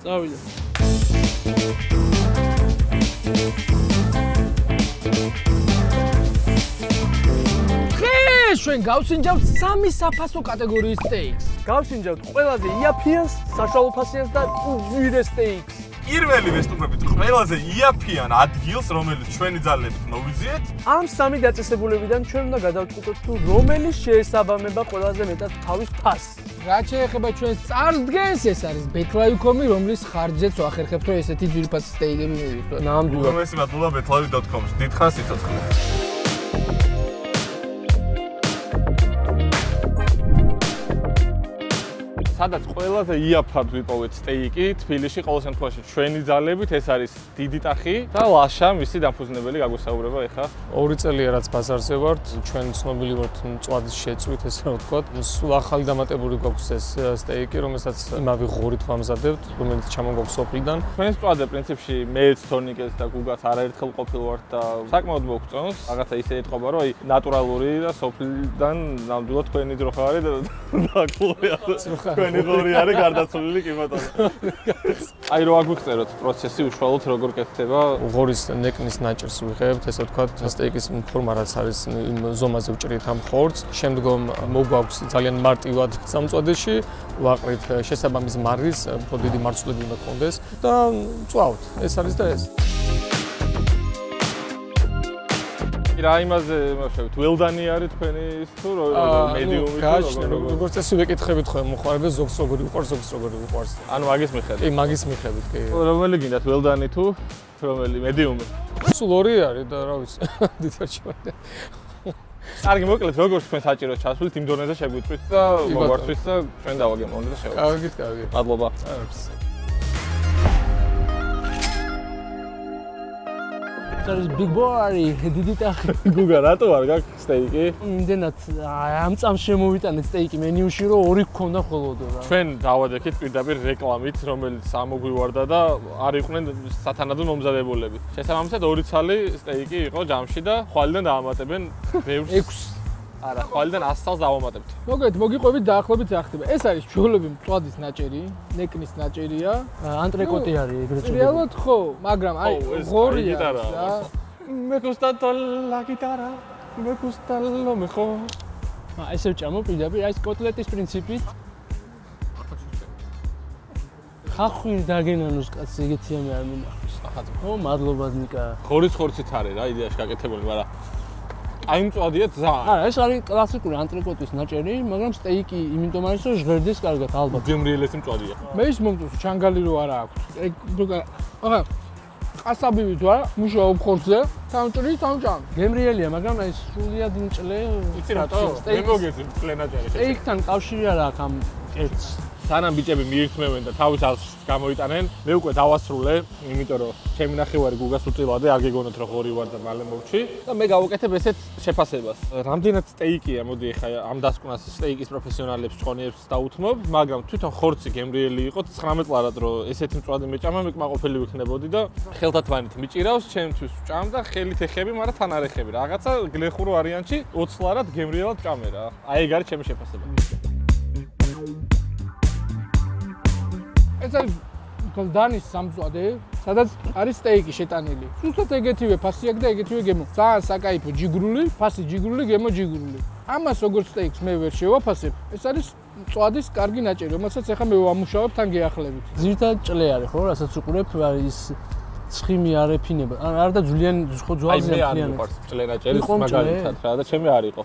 წავიდა. ჩვენ გავსინჯავთ 3 საფასო კატეგორიის სტეიქს. გავსინჯავთ ყველაზე იაფიანს, საშუალო ფასიანს და უძვირეს სტეიქს. პირველი ვესტუმრებით ყველაზე იაფიან ადგილს, რომელიც ჩვენი ძალებით მოვიზიეთ. ამ 3 დაწესებულებიდან ჩვენ უნდა გადავწყვიტოთ თუ რომელიც შეესაბამება ყველაზე მეტად თავის ფასს. რაც შეეხება ჩვენს წარდგენს, ეს არის betlive.com, რომლის ხარჯზეც ვახერხებთ, რომ ესეთი ძვირფასი სტეიკები მივიღოთ. ნამდვილად. უმეტესად მადლობა betlive.com-ს. დიდხანს სიცოცხლე. სადაც ყველაზე იაფად ვიპოვეთ სტეიკი თბილისში ყოველ შემთხვევაში ჩვენი ძალებით ეს არის დიდი ტახი და ლაშა მისი დაფუძნებელი გაგვესაუბრება ეხა 2 წელია რაც ბაზარზე ვართ ჩვენ ცნობილი ვართ მწვადის შეწვით ესე რა ვთქვათ სულ ახალი დამატებული გვაქვს ეს სტეიკი რომელსაც იმავე ღორით ვამზადებთ რომელიც ჩამოგვაქვს სოფლიდან ჩვენს მწვადე პრინციპში მეც თორნიკეს და გუგას არაერთხელ ყოფილ ვართ და საკმაოდ მოგწონს რაღაცა ისე ეთყობა რომ აი ნატურალური და სოფლიდან ნამდვილად თქვენი ძრო ხარ და დაკლია ნიღორი არის გარდაცვლილი კი ბატონო. აი რო აგვიხსენოთ პროცესი უშუალოდ როგორ კეთდება. ღორის ნეკნის ნაჭერს ვიღებთ, ესე ვთქვათ, სტეიკის ფორმა რაც არის იმ ზომაზე ვჭრით ამ ხორცს. შემდგომ მოგვაქვს ძალიან მარტივად სამწვადეში, ვაყრით შესაბამის მარის, უფრო დიდი მარცვლები უნდა გქონდეს და წვავთ. ეს არის და ეს. რა იმაზე მოშევთ ველდანი არის თქვენი ის თუ მედიუმი თუ როგორც წესი ვეკითხებით ხოლმე მოხარდა ზოგს როგორი უყარს ზოგს როგორი უყარს ანუ მაგის მიხედვით კი მაგის მიხედვით კი რომელი გინდათ ველდანი თუ რომელი მედიუმი სულ ორი არის და რა ვიცი დიდარჩევანი კარგი მოკლედ როგორც თქვენ საჭიროს ჩასვლით იმ დონეზე შეგვიწვით და მოგვართვის და ჩვენ დავაგემოვნეთ და შევაგებთ კარგი მადლობა არის big boy დიდი ტახი გუგა რატო არ გაქვს სტეიკი? იმდენად ამ წამს შემოვიტანეთ სტეიკი მენიუში რომ 2 გქონდა ხოლოდო რა. ჩვენ დავადექით პირდაპირ რეკლამით, რომელიც ამოგვივარდა და არ იყვნენ სათანადო მომზადებულები. შესაბამისად 2 ცალი სტეიკი იყო ჯამში და ხვალიდან დაამატებენ ბევრს 6 არა, ხვალიდან 100 წელს დავამატებთ. მოგეთ, მოგიყვებით დაახლოებით რა ხდება. ეს არის ჩვეულები მწვადის ნაჭერი, ნეკნის ნაჭერია, ანტრეკოტი არის ეგრეთ წოდებული. რეალურად ხო, მაგრამ აი ღორია რა. Me gusta la guitarra, me gusta lo mejor. ესე ვჭამო პირდაპირ, აი ეს კოტლეტის პრინციპით. ხახვი დაგენანოს კაცი ეგეთი ამე არ მინახავს. ო, მადლობა ნიკა. ღორის ხორცით არის რა იდეაში გაკეთებული, მაგრამ აი მწვადია ძალიან. არა, ეს არის კლასიკური ანტრეკოტის ნაჭერი, მაგრამ სტეიკი იმიტომ არის რომ ჟღერდეს კარგად ალბათ. გემრიელესი მწვადია. მე ის მომწონს, ჩანგალი რო არა აქვს. ეგ ახლა ყასაბივით ვარ, მუშაობ ხორცზე, სამჭრით სამჭამ. გემრიელია, მაგრამ ეს სრულიად იმჭლე. იცი რატო? მე მოგეცი პლენაჭერი. სტეიკთან კავშირი არ აქვს ამ კეთს. სანამ ბიჭები მიირთმევენ და თავის ალს გამოიტანენ, მე უკვე დავასრულე, იმიტომ რომ ჩემი ნახევარი გუგას უწილავდი, არ გეგონოთ რომ ღორი ვარ და მალე მოვჩი და მე გავუკეთებ ესეთ შეფასებას. რამდენად სტეიკია, მოდი ახლა ამ დასკვნას სტეიკის პროფესიონალებს ჭყონიებს დაუთმობ, მაგრამ თვითონ ხორცი გემრიელი იყო 19 წლად რომ ესეთი მწვადი მეჭამა, მე კმაყოფილი ვიქნებოდი და ხელთათვანით მიჭირავს, ჩემთვის ვჭამ და ხელით ეხები, მაგრამ თან არ ეხები. რაღაცა გლეხურ ვარიანტში 20 წლად გემრიელად ვჭამე რა. აი ეგ არის ჩემი შეფასება. ეს არის გოლდანის სამწვადე, სადაც არის სტეიკი შეტანილი. ზუსტად ეგეთივე ფასი აქვს და ეგეთივე გემო. ძალიან საკაიფო ჯიგრული, ფასი ჯიგრული, გემო ჯიგრული. ამას როგორც სტეიკს მე ვერ შევაფასებ. ეს არის მწვადის კარგი ნაჭერი, რომელსაც ახლა მე ვამუშავებ თან გეახლებით. ძირითადად ჭლე არის ხო, რასაც უყურებ, არის ცხიმი არ ეფინება. არ და ძვლიან ხო ძვალზე აი მე არ მიყვარს ჭლე ნაჭერი მაგალითად რა და ჩემი არ იყო.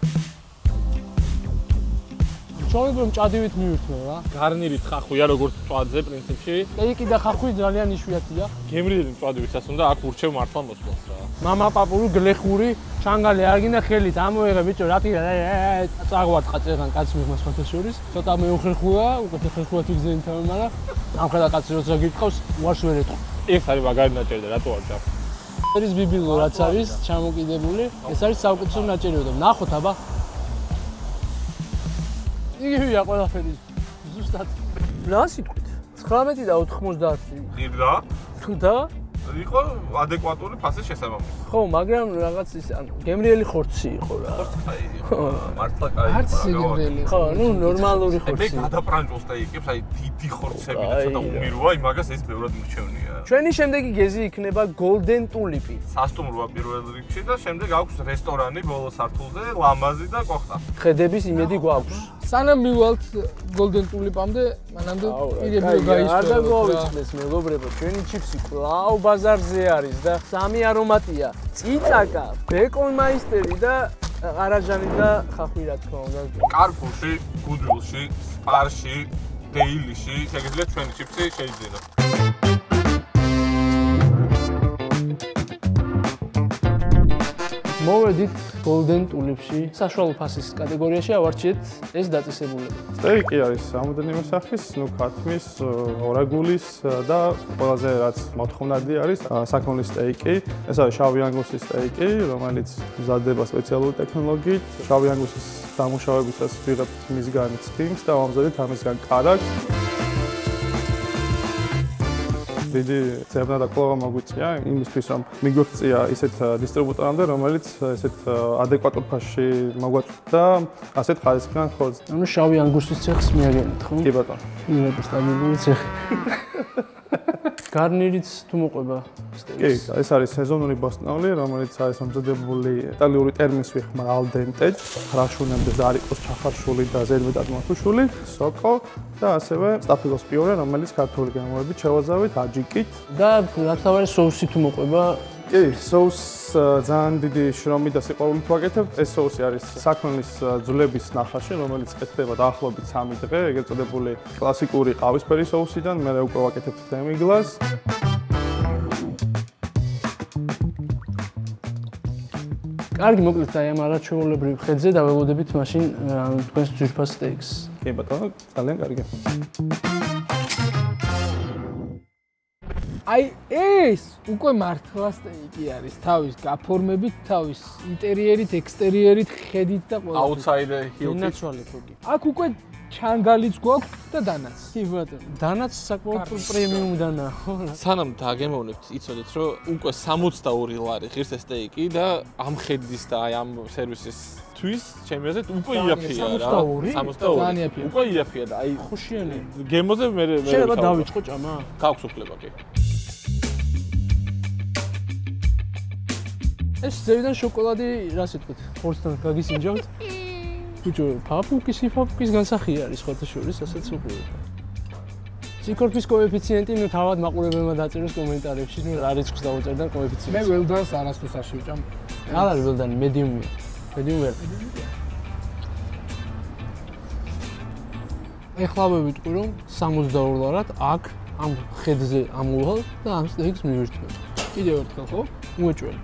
ჩოლები მჭადივით მივირთმევ რა. გარნირით ხახვია როგორც მწვადზე პრინციპში. სტეიკი და ხახვი ძალიან იშვიათია. გემრიელი მწვადი ვისაც უნდა აქ ურჩევ მართლა მოსვლას რა. მამა პაპური გლეხური ჩანგალი არ გინდა ხელით ამოიღე ბიჭო რატი წაღვარტყა წეგან კაცი მიღმას ფათაშორის. ცოტა მეუხერხულა, უკეთე ხერხულად ვიგზენით ამე, მაგრამ ამ ხედა კაცი როცა გიწყავს უარს ვერ ეთქვა. ეს არის მაგარი ნაჭერი და რატო არ ჭამ? ეს ბიბილო რაც არის ჩამოკიდებული, ეს არის საუკეთესო ნაჭერიო და ნახოთ აბა. იგივეა ყველაფერი. ზუსტად. რა სიტყვით? 19 და 90. ღირდა? და იყო ადეკვატური ფასის შესაბამისი. ხო, მაგრამ რაღაც ის ანუ გემრიელი ხორცი იყო რა. მართლა კაი. არც გემრიელი. ხო, ნუ ნორმალური ხორცი. მე გადაპრანჭულ სტეიკებს, აი დიდი ხორცები და ცოტა უმიროა, იმაგას ეს ბევრად მრჩევნია. ჩვენი შემდეგი გეზი იქნება Golden Tulip. სასტუმროა პირველ რიგში და შემდეგ აქვს რესტორანი ბოლო სართულზე, ლამაზი და კოხტა. ხედების იმედი გვაქვს. სანამ მივალთ Golden Tulip-ამდე, მანამდე პირები გაისვლა. არ დაგვაუწყდეს მეგობრებო, ჩვენი ჩიფსი კлау ბაზარზე არის და სამი არომატია: წიწაკა, ბეკონმაისტერი და ყარაჟანი და ხახვი რა თქმა უნდა. კარფურში, გუდვილში, სპარში, დეილიში შეგიძლიათ ჩვენი ჩიფსი შეიძინოთ. მოვედით Golden Tulip-ში, საშუალო ფასის კატეგორიაში ავარჩიეთ ეს დაწესებულება. სტეიკი არის რამოდენიმე სახის, ქათმის, ორაგულის და ყველაზე რაც მოთხოვნადი არის საქონლის სტეიკი. ეს არის შავი ანგუსის სტეიკი, რომელიც მზადდება სპეციალური ტექნოლოგიით. შავი ანგუსის დამუშავებისას ვიღებთ მისგან ცხიმს და ამზადეთ ამისგან კარაკს. დიდი ძებნა და კვლევა მოგვიწია იმისთვის, რომ მიგვექცია ისეთ დისტრიბუტორამდე, რომელიც ესეთ ადეკვატურ ფასში მოგვაწვდა და ასეთ ხარისხიან ხორცს. ანუ შავი ანგუსის ცეხს მიაგენთ, ხო? კი ბატონო. იმედი სტაბილური ცეხი. გარნირიც თუ მოყვება სტეიკს. კი, ეს არის სეზონური ბოსტნეული, რომელიც არის მომზადებული იტალიური ტერმინს ვიხმარ al dente, ხრაშუნამდე და არ იყოს ჩახარშული და ზედმეტად მოთუშული, სოკო და ასევე სტაფილოს პიურე, რომელიც ქართული გამოებით შევაზავით აჯიკით და ნაცავარი სოუსი თუ მოყვება. კი, სოუსს ძალიან დიდი შრომით და სიყვარულით ვაკეთებთ. ეს სოუსი არის საქონლის ძვლების ნახაში, რომელიც ყეთდება დაახლოებით 3 დღე, ეგრეთ წოდებული კლასიკური ყავისფერი სოუსიდან, მერე უკვე ვაკეთებთ დემიგლას. კარგი, მოკლედ აი ამ არაჩვეულებრივ ხედზე დაველოდებით მაშინ თქვენს ძვირფას სტეიკს. კი ბატონო, ძალიან კარგი. აი ეს უკვე მართლა სტეიკი არის, თავის გაფორმებით, თავის ინტერიერით, ექსტერიერით, ხედით და ყველა. Outsider heel. ნაცვალი თუკი. აქ უკვე ჩანგალიც გვაქვს და დანაც. კი ბატონო, დანაც საკმაოდ პრემიუმ დანა, ხო? სანამ დაგემოვნებთ, იცოდეთ, რომ უკვე 62 ლარი ღირს ეს სტეიკი და ამ ხედის და აი ამ სერვისის თვის ჩემი აზრით უკვე იაფია რა. 62. ძალიან იაფია. უკვე იაფია და აი ხუშიანი. გემოზე მე შეიძლება დავიწყო ჭამა? გაქვს უფლება კი. ეს ზევიდან შოკოლადი, რას იტყვით? ხორცთან გაგისინჯავთ? ბიჭო, ფაფუკის განსახია არის ხოთა შორის, ასაც უყურებ. სიკორპის კოეფიციენტი ნუ თავად მაყურებელმა დაწეროს კომენტარებში, ნუ რა რიცხვს დავუწერდან კოეფიციენტს. მე ველდანს არასდროს არ შევჭამ. არ არის ველდანი, მედიუმია. მედიუმ ვერ. ეხლა ვიტყვი რომ 62 ლარად აქ ამ ხედზე ამოვალ და ამ სტეიკს მივირთმევ. კიდევ ერთხელ ხო? უეჭველი.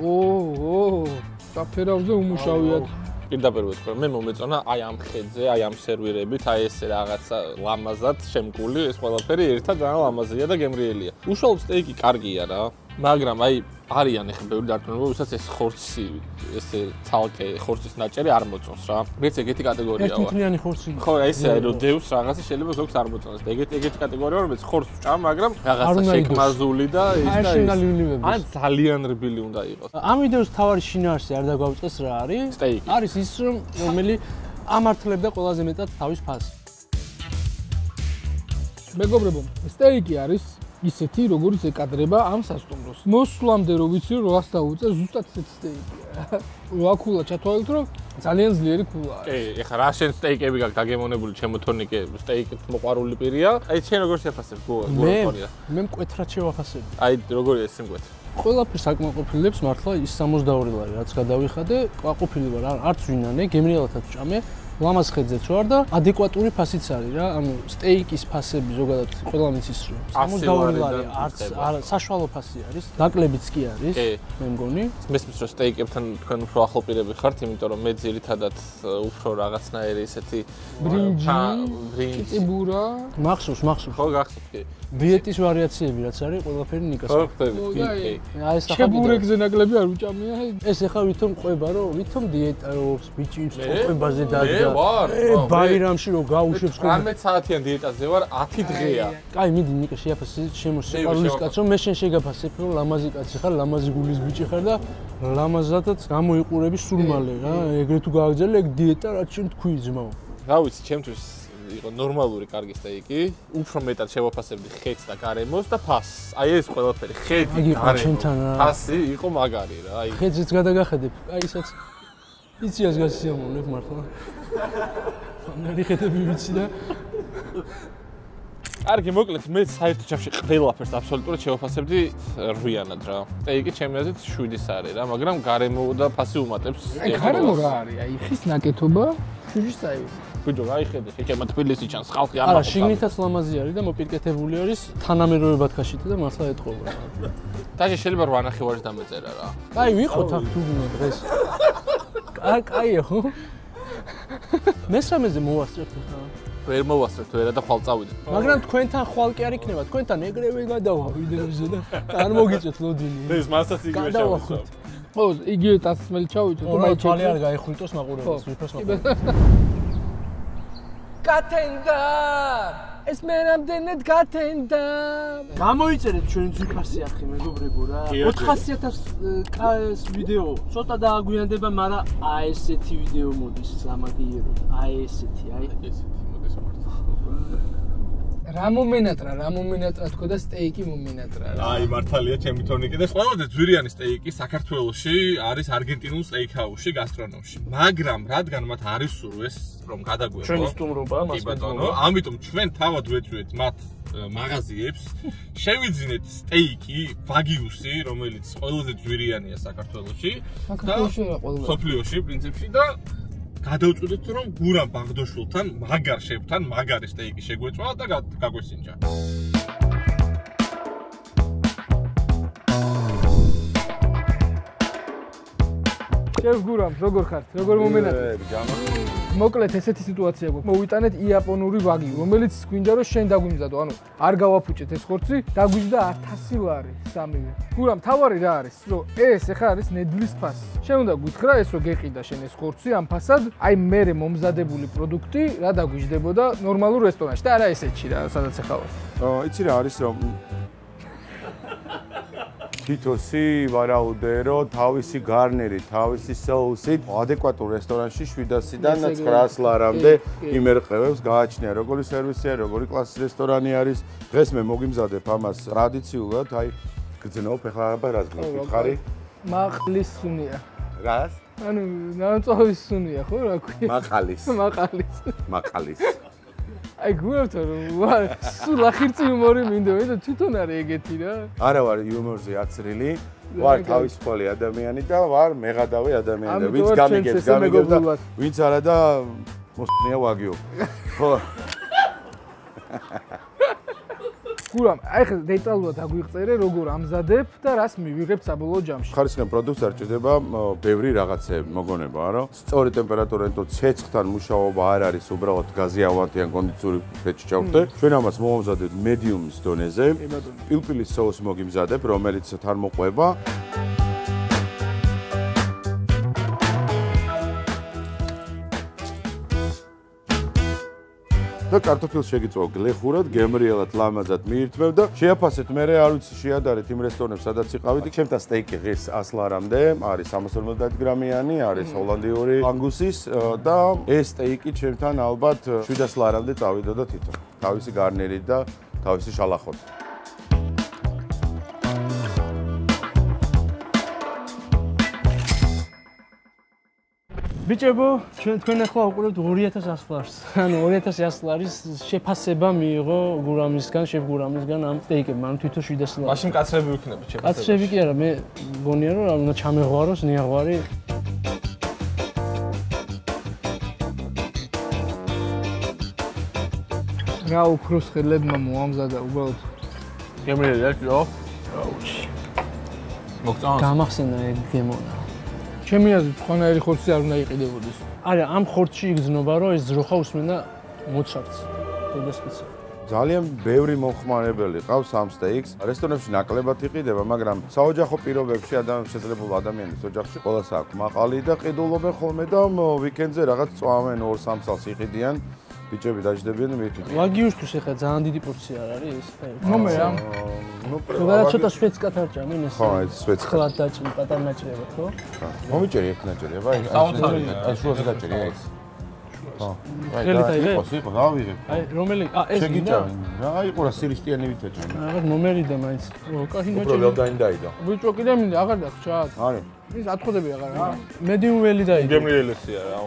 ო, საფერავზე უმუშავიათ. პირდაპირ ვეთქვი, მე მომეწონა აი ამ ხედზე, აი ამ სერვირებით, აი ეს რაღაცა ლამაზად შემკული, ეს ყველაფერი ერთად ძალიან ლამაზია და გემრიელია. უშუალოდ სტეიკი კარგია რა, მაგრამ აი არიან ახლა ბევრი დარწმუნება, ვისაც ეს ხორცი, ესე ცალკე ხორცის ნაჭერი არ მოწონს რა. მეც ეგეთი კატეგორია ვარ. ერთმთლიანი ხორცი. ხო, ესე აი რომ დევს რაღაცა შეიძლება ზოგს არ მოწონს. ეგეთი კატეგორია ვარ, მეც ხორცს ვჭამ, მაგრამ რაღაცა შეკმაზული და ეს და ეს. ან ძალიან რბილი უნდა იყოს. ამ ვიდეოს თავარი შინაარსი არ დაგვაუწყეს რა არის? სტეიკი. არის ის რომელიც ამართლებდა ყველაზე მეტად თავის ფასს. მეგობრებო, სტეიკი არის ისეთი, როგორც ეკადრება ამ სასტუმროს. მოსვლამდე რო ვიცი რომ რას დაუწე, ზუსტად ესეთი სტეიკია. ვაკულა ჩათვალეთ რომ ძალიან ძლიერი ქულა არის. კი, ეხლა რა შენ სტეიკები გაქვს დაგემოვნებული ჩემო თორნიკე, სტეიკით მოყვარული პირია. აი შენ როგორ შეფასებ გუორონია? მე მკვეთრად შევაფასებ. აი როგორია ეს სიმკვეთე? ყველაფერს აკმაყოფილებს მართლა ის 62 ლარი, რაც გადავიხადე, აკმაყოფილი ვარ, არც ვინანე, გემრიელათაც ვჭამე. ლამაზ ხედზეც ვარ და ადეკვატური ფასიც არის რა. ანუ სტეიკის ფასები ზოგადად ყველამ იცის რომ 62 ლარი არც საშუალო ფასი არის. დაკლებიც კი არის, მე მგონი. მესმის რომ სტეიკებთან თქვენ უფრო ახლო პირები ხართ, იმიტომ რომ მე ძირითადად უფრო რაღაცნაირი ესეთი ბრინჯი, წიბურა, მახსოვს. ხო გახსოვს კი. დიეტის ვარიაციები რაც არის, ყველაფერი ნიკას. ხო ხტები. კი. აი ეს ჩებურეკზე ნაკლები არ უჭამია. ეს ახლა ვითომ ყვება რომ ვითომ დიეტაობს, ბიჭი წოყებაზე დადგა. ბაირამში რო გაუშვებს ხოლმე 19 საათიან დიეტაზე ვარ 10 დღეა. კაი, მიდი ნიკა შეაფასე შემოსიყვარულის კაცო, მე შენ შეგაფასებ რომ ლამაზი კაცი ხარ, ლამაზი გულის ბიჭი ხარ და ლამაზადაც გამოიყურები სულ მალე რა. ეგრე თუ გააგზავნე ეგ დიეტა რაც შენ თქვი ძმაო. რა ვიცი, ჩემთვის იყო ნორმალური კარგი სტეიკი, უფრო მეტად შევაფასებდი ხეთს და გარემოს და ფასს. აი ეს ყველაფერი, ხეთი, გარემო, ფასი იყო მაგარი რა. აი ხეთზეც გადაგახედებ, აი ისაც იცი ას გასიამოვნებ მართლა. ნარი ხეთები ვიცი და კარგი, მოკლედ მე საერთო ჩაფში ყველაფერს აბსოლუტურად შევაფასებდი 8-იანად რა. სტეიკი ჩემი აზრით 7-ის არის რა, მაგრამ გარემო და ფასი უმატებს. აი გარემო რა არის? აი ხის ნაკეთობა 7-ის წაი. ბიჭო, გაიხედე, შეჭემა თბილისი ჩანს, ხალხი არ მაქვს. არა, შიგნითაც ლამაზი არის და მოპირკეთებული არის, თანამედროვე ბათქაშით და მართლა ეთყობა. დაჟე შეიძლება 8 ნახევარის დამეწერა რა. აი ვიყოთ აქ თუ დღეს. კაია ხო? მესამეზე მოვასწრებთ ხა. ვერ მოვასწრებთ ვერა და ხვალ წავიდეთ. მაგრამ თქვენთან ხვალ კი არ იქნება, თქვენთან ეგრევე გადავა ვიდეოზე და არ მოგიწევთ ლოდინი. ეს მასაც იგივე შევასწავლ. ხო, იგივე დასმელი ჩავიწევთ და მაინც თვალი არ გაიხვრიტოს მაყურებელს, ვიფროს მაყურებელს. გათენდა! ეს მე რამდენად გათენდა! გამოიწერეთ ჩვენ ძვირფასი ახი მეგობრებო რა. 400.000 ვიდეო. ცოტა დააგვიანდება, მაგრამ აი ესეთი ვიდეო მოდის სამაგიერო. აი ესეთი, აი ესეთი მოდის მართლა. რა მომენატრა თქო და სტეიკი მომენატრა რა. აი მართალია ჩემი თორნიკი და ყველაზე ძვირიანი სტეიკი საქართველოში არის არგენტინულ სტეიქჰაუსში გასტრონომში. მაგრამ რადგან მათ არის სურვეს რომ გადაგვეღო ჩვენი სტუმრობა მას ბატონო, ამიტომ ჩვენ თავად ვეწვეთ მათ მაღაზიებს, შევიძინეთ სტეიკი ვაგიუსი, რომელიც ყველაზე ძვირიანია საქართველოში და სოფლიოში პრინციპში და გადავწყვიტეთ რომ გურამ ბაღდოშულთან, მაგარ შეფთან, მაგარი სტეიკი შეგვეწვა და გაგვესინჯა. შევ გურამ, როგორ ხართ? როგორ მომენატრეთ? მოკლედ ესეთი სიტუაცია გვაქვს. მოვიტანეთ იაპონური ვაგი, რომელიც გვინდა რომ შენ დაგვიმზადო, ანუ არ გავაფუჭეთ ეს ხორცი, დაგვიჯდა 1000 ლარი სამივე. გურამ, თავარი რა არის? რომ ეს ახლა არის ნედლის ფასი. შენ უნდა გითხრა ეს რომ გეყიდა შენ ეს ხორცი ამ ფასად, აი მერე მომზადებული პროდუქტი რა დაგვიჯდებოდა ნორმალურ რესტორანში და არა ესეთში რა, სადაც ახლა ვარ. იცი რა არის რომ თითოსი ვარაუდერო თავისი გარნერი, თავისი соуსით ადეკვატურ რესტორანში 700-დან 900 ლარამდე იმერყევებს, გააჩნია როგორი სერვისია, როგორი კლასის რესტორანი არის. დღეს მე მოგიმზადებ ამას ტრადიციულად, აი გძნობ, ეხლა რას გითხარი? მახლის სუნია. რას? ანუ ნამწოვის სუნია ხო რა ქვია? მაყალის. აი გუერთ რომ სულ ახირწი იუმორი მინდა და თვითონ არის ეგეთი რა. არა ვარ იუმორზე აცრილი, ვარ თავისუფალი ადამიანი და ვარ მეღადავე ადამიანი. ვინც გამიგებს და ვინც არა და მოსწია ვაგიო. ხო. გურამ, აი ხა დეტალურად აგვიღწერე როგორ ამზადებ და რას მივიღებ საბოლოო ჯამში. ხარისხიან პროდუქტს არ ჭირდება ბევრი რაღაცები მოგონება, არა? სწორი ტემპერატურით თუ ცეცხლთან მუშაობა არ არის, უბრალოდ გაზი ავანტიან კონდიციური ფეჭი ჩავხდე. ჩვენ ამას მოვამზადებთ მედიუმის დონეზე. პილპილის соуს მოგიმზადებ, რომელიც თან მოყვება. და კარტოფილს შეგიწვა გლეხურად, გემრიელად, ლამაზად მიირთმევ და შეაფასეთ მე არ ვიცი შეადარეთ იმ რესტორნებს, სადაც იყავით. ჩემთან სტეიკი ღირს 100 ლარამდე, არის 350 გრამიანი, არის ჰოლანდიური ანგუსის და ეს სტეიკი ჩემთან ალბათ 700 ლარამდე წავიდოდა თვითონ. თავისი გარნერით და თავისი შალახოთ. ბიჭებო, თქვენ ახლა უყურებთ 2100 ლარს. ანუ 2100 ლარის შეფასება მიიღო გურამისგან, შეფ გურამისგან ამ სტეიკებმა, ანუ თვითონ 700 ლარი. მაშინ კაცრები ვიქნებით შეფასებაში. კაცრები კი არა, მე გონია რომ უნდა ჩამეღვაროს ნიაღვარი. რა უქროს ხელებმა მოამზადა უბრალოდ. გემრიელია ჯო? აუჩი. მოგწონს? გამახსენა ეგ გემონა. ჩემი აზრით, ხონაერი ხორცი არ უნდა იყიდებოდეს. არა, ამ ხორცში იგრძნობა, რომ ეს ძროხა უსმენდა მოცარტს. დედასპეცი. ძალიან ბევრი მომხმარებელი ყავს ამ სტეიქს. რესტორნებში ნაკლებად იყიდება, მაგრამ საოჯახო პირობებში შესაძლებელი ადამიანის ოჯახში ყველას აქვს მაყალი და ყიდულობენ ხოლმე და ვიკენდზე რაღაც წვავენ 2-3 წელს იყიდიან. ბიჭები დაждდებიან მეთქი. ვაგიუშთვის ახლა ძალიან დიდი პორცია არ არის ეს? მომერა. რა ცოტა შვეცკად არ ჭამენ ეს? ხო, ეს შვეცკად. ხლად დაჭრი, პატარ ნაჭრება, ხო? მომიჭერი ერთ ნაჭერი, აბა ეს საოცარია. ეს შუაზე დაჭერი ეს. ხო. ხელი დაიღე? იყო, დავიღე. აი, რომელი? ეს გინდა? რა იყო რა სირისტიანი ვიტაჭამე. რაღაც მომერიდა მაინც. კაი უფრო ველდაინ დაიდა. ბიჭო კიდე მინდა აღარ დაგჭათ. არის. ის ათხოვდები აღარ რა. მედიუმ ველი დაიდო. გემრიელესია რა.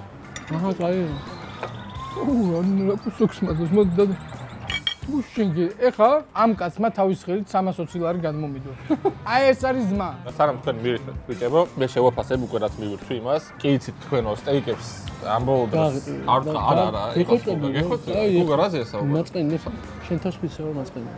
აჰა, კაი. რა კუსოქს მაძლევს მოდი და უშინგი ეხა ამ კაცმა თავის ხელით 320 ლარი გადმომიდო. აი ეს არის ზმა. სანამ თქვენ მირითეთ ბიჭებო, მე შევაფასებ უკვე რაც მივირთვი იმას. კი იცით თქვენო სტეიკებს ამ ბოლო დროს არა. გეხოთ? გუგა რაზეა საუბარი? მაწყინი შენ თავს ვიცეო მაწყინი.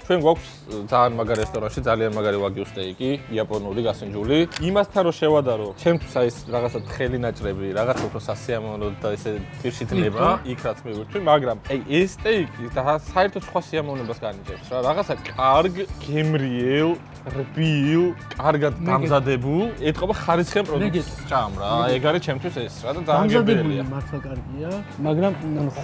ჩვენ გვაქვს ძალიან მაგარი რესტორანში ძალიან მაგარი ვაგიუ სტეიკი, იაპონური გასინჯული. იმასთან რომ შევადარო, ჩემთვის აი ეს რაღაცა თხელი ნაჭრები, რაღაცა უფრო სასიამოვნო და ესე პირში ძლება, იქ რაც მივირთვი, მაგრამ აი ეს სტეიკი და საერთოდ სხვა სიამოვნებას განიჭებს რა. რაღაცა კარგ, გემრიელ, რბილ, კარგად დამზადებულ, ეთყობა ხარისხიან პროდუქტს ჭამ რა. ეგ არის ჩემთვის ეს რა და ძალიან გემრიელია. მართლა კარგია, მაგრამ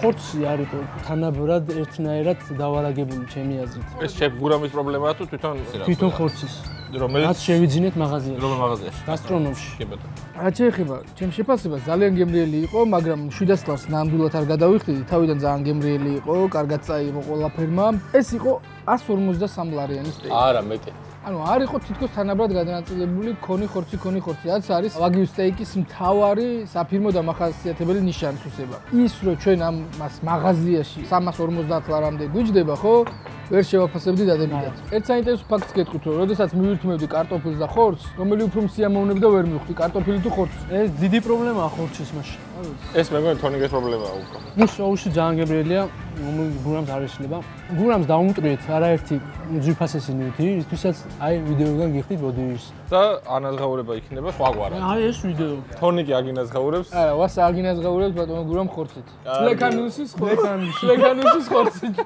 ხორცი არ იყო თანაბრად ერთნაირად დავარაგებული ჩემი აზრით. ეს შეფ გურამის პრობლემაა თუ თვითონ ხორცის რომელიც რაც შევიძინეთ მაღაზიაში. რომელ მაღაზიაში? გასტრონომში. კი ბატონო. რა შეეხება, ჩემ შეფასებას ძალიან გემრიელი იყო, მაგრამ 700 ლარს ნამდვილად არ გადავიხდი, თავიდან ძალიან გემრიელი იყო, კარგად წაიღო ყველაფერმა. ეს იყო 153 ლარიანი სტეიკი. არა, მეტი. ანუ არ იყო თითქოს თანაბრად გადანაწილებული ქონი ხორცი. რაც არის ვაგიუ სტეიკის მთავარი საფირმო დამახასიათებელი ნიშანი-თვისება. ის რომ ჩვენ ამას მაღაზიაში 350 ლარამდე გვიჯდება, ხო? ვერ შევაფასებდი დადებითად. ერთ საინტერესო ფაქტს გეტყვით, რომ როდესაც მივირთმევდი კარტოფილს და ხორცს, რომელი უფრო მსიამოვნებდა ვერ მივხვდი, კარტოფილი თუ ხორცი. ეს დიდი პრობლემაა ხორცის მაშინ. ეს მე მგონი თონიგეს პრობლემაა უკვე. ნუ შოუში ძალიან გემრიელია, გურამს არ ეშლება. გურამს დაუმტვრიეთ არაერთი ძვირფასესი ნივთი, ისთვისაც აი ვიდეოდან გიხდით ბოდივის. და ანაზღაურება იქნება სხვაგვარად. აი ეს ვიდეო. თონიკი აგინაზღაურებს. არა, ვას აგინაზღაურებს ბატონო გურამ ხორცით. ლეკანუსის ხორცით.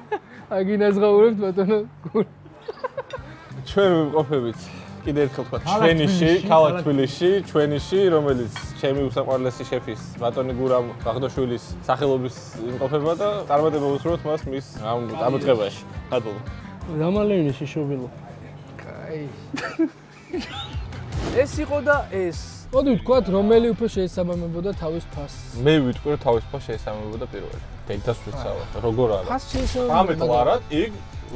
აგინაზღაურებს ბატონო გურამ. ჩვენ ვიმყოფებით კიდე ერთხელ თქვა ჩვენიში, ქალაქ თბილისში, ჩვენიში, რომელიც ჩემი უსაყვარლესი შეფის ბატონი გურამ ბაღდაშვილის სახელობის იმყოფება და წარმატება უსურვოთ მას მის ამ წამოწყებაში. ბატონო. დამალევინე შეშობილო. კაი. ეს იყო და ეს. მოდი ვთქვათ, რომელი უფრო შეესაბამებოდა თავის ფასს. მე ვიტყვი რომ თავის ფასს შეესაბამებოდა პირველი. დედას ვიცავ, როგორ არა. ფასს შეესაბამებოდა. 13 ლარად იქ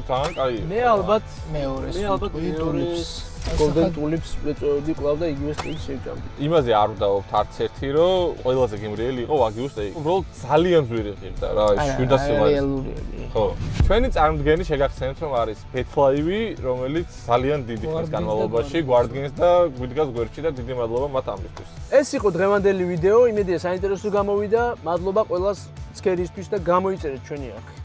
ძალიან კაი. მე ალბათ მეორეს. მე ალბათ ტულიპს. Golden Tulips ეწოდი კვლავ და იგივე სტეიკს შევჭამდი. იმაზე არ ვდაობთ არც ერთი, რომ ყველაზე გემრიელი იყო ვაგიუ სტეიკი. უბრალოდ ძალიან ძვირი ღირდა რა, 700 ლარი. ხო. ჩვენი წარმოდგენი შეგახსენებთ, რომ არის ბეთლაივი, რომელიც ძალიან დიდი ხნის განმავლობაში გვარდგენს და გვიდგას გვერდში და დიდი მადლობა მათ ამისთვის. ეს იყო დღევანდელი ვიდეო, იმედია საინტერესო გამოვიდა. მადლობა ყველას ცქერისთვის და გამოიწერეთ ჩვენი აქ.